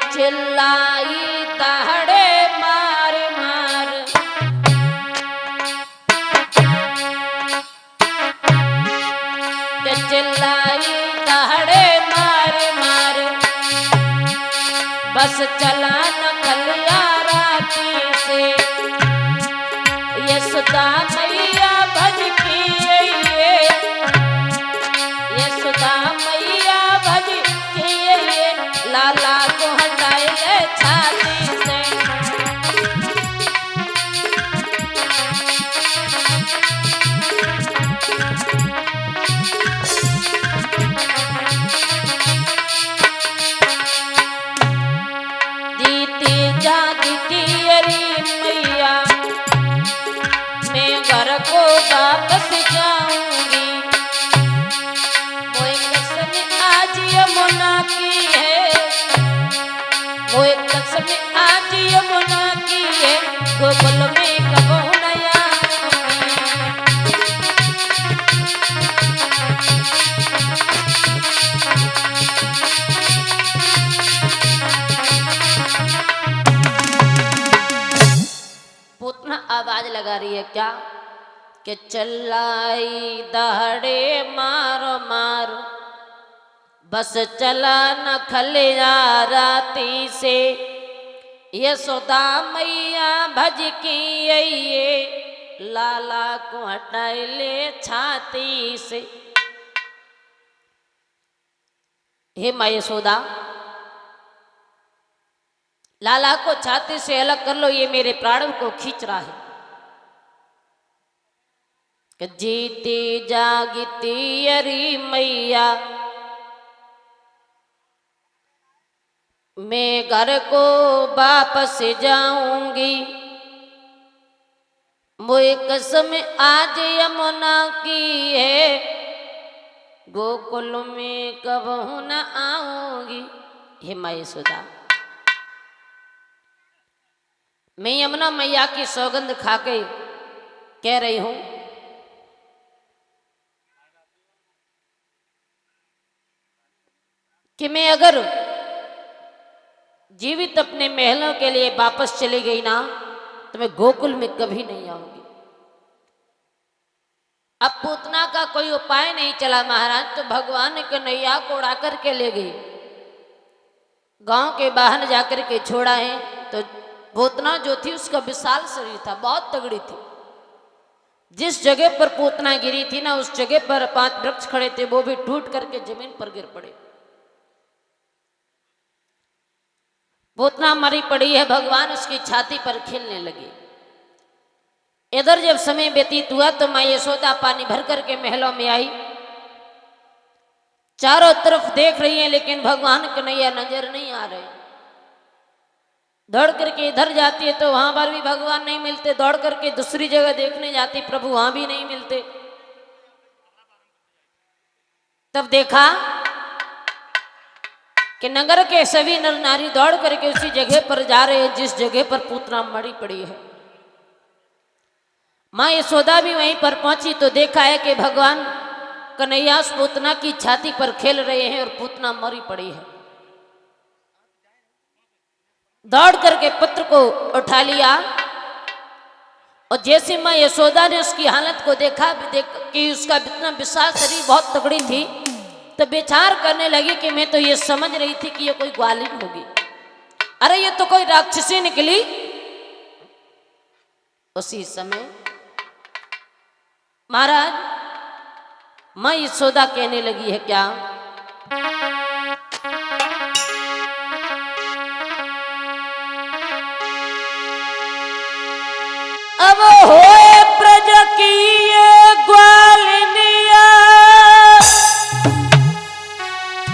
चिल्लाई दहाड़े मार मार, चिल्लाई दहाड़े मार मार, बस चला न कलिया राती से, यशोदा मैया भज की यशोदा मैया भज की लाला को हटाए ले छाती से। जीती जागती अरे मैया मैं घर को वापस जाऊंगी, वो कसम आज यमुना की है, वो कसम आज यमुना की है, गोकुल में कब नया पूतना आवाज लगा रही है क्या कि चिल्लाई दहाड़े मारो मारो, बस चला न खलिया राती से, यशोदा मैया भज की ये लाला को हटाए ले छाती से। हे माँ यशोदा, लाला को छाती से अलग कर लो, ये मेरे प्राण को खींच रहा है। कि जीती जागती अरी मैया मैं घर को वापस जाऊंगी, मोए कसम आज यमुना की है, गोकुल में कब न आऊंगी। हे माँ यशोदा, मैं यमुना मैया की सौगंध खाके कह रही हूं कि मैं अगर जीवित अपने महलों के लिए वापस चली गई ना, तो मैं गोकुल में कभी नहीं आऊंगी। अब पूतना का कोई उपाय नहीं चला महाराज, तो भगवान कन्हैया को उड़ा करके ले गई, गांव के बाहर जाकर के छोड़ा है। तो पूतना जो थी उसका विशाल शरीर था, बहुत तगड़ी थी। जिस जगह पर पूतना गिरी थी ना, उस जगह पर 5 वृक्ष खड़े थे, वो भी टूट करके जमीन पर गिर पड़े। पूतना मरी पड़ी है, भगवान उसकी छाती पर खेलने लगे। इधर जब समय व्यतीत हुआ तो माँ यशोदा पानी भर करके महलों में आई, चारों तरफ देख रही है, लेकिन भगवान कन्हैया नजर नहीं आ रहे। दौड़ करके इधर जाती है तो वहां पर भी भगवान नहीं मिलते, दौड़ करके दूसरी जगह देखने जाती, प्रभु वहां भी नहीं मिलते। तब देखा कि नगर के सभी नर नारी दौड़ करके उसी जगह पर जा रहे हैं जिस जगह पर पूतना मरी पड़ी है। माँ यशोदा भी वहीं पर पहुंची तो देखा है कि भगवान कन्हैया उस पूतना की छाती पर खेल रहे हैं और पूतना मरी पड़ी है। दौड़ करके पुत्र को उठा लिया और जैसे माँ यशोदा ने उसकी हालत को देखा कि उसका इतना विशाल शरीर, बहुत तगड़ी थी, तो विचार करने लगी कि मैं तो ये समझ रही थी कि ये कोई ग्वालिन होगी, अरे ये तो कोई राक्षसी निकली। उसी समय महाराज माँ यशोदा कहने लगी है क्या अब होए ब्रज की ये ग्वालिनिया,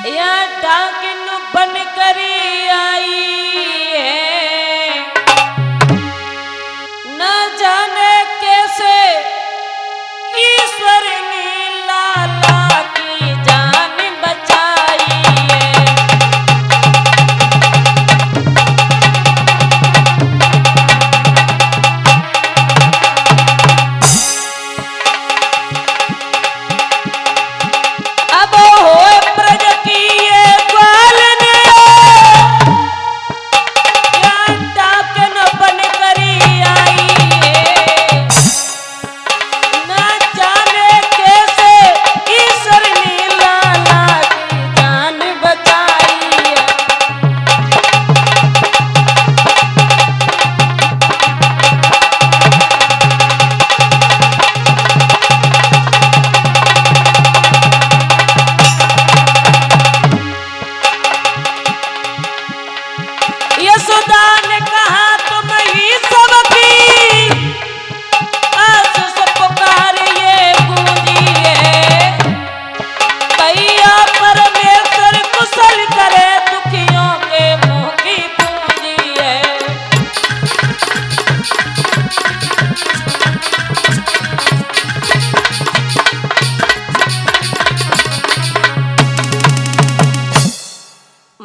या डाकिन बन कर आई है, न जाने कैसे ईश्वर ने लाला की जान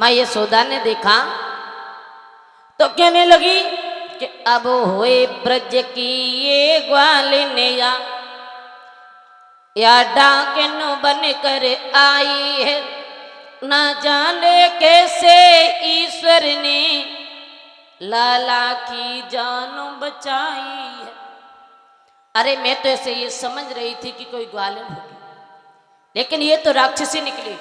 माँ यशोदा ने देखा तो कहने लगी कि अब हुए ब्रज की ये ग्वालिन या डाकिन बन कर आई है, न जाने कैसे ईश्वर ने लाला की जान बचाई है। अरे मैं तो ऐसे ये समझ रही थी कि कोई ग्वालिन होगी, लेकिन ये तो राक्षसी निकली।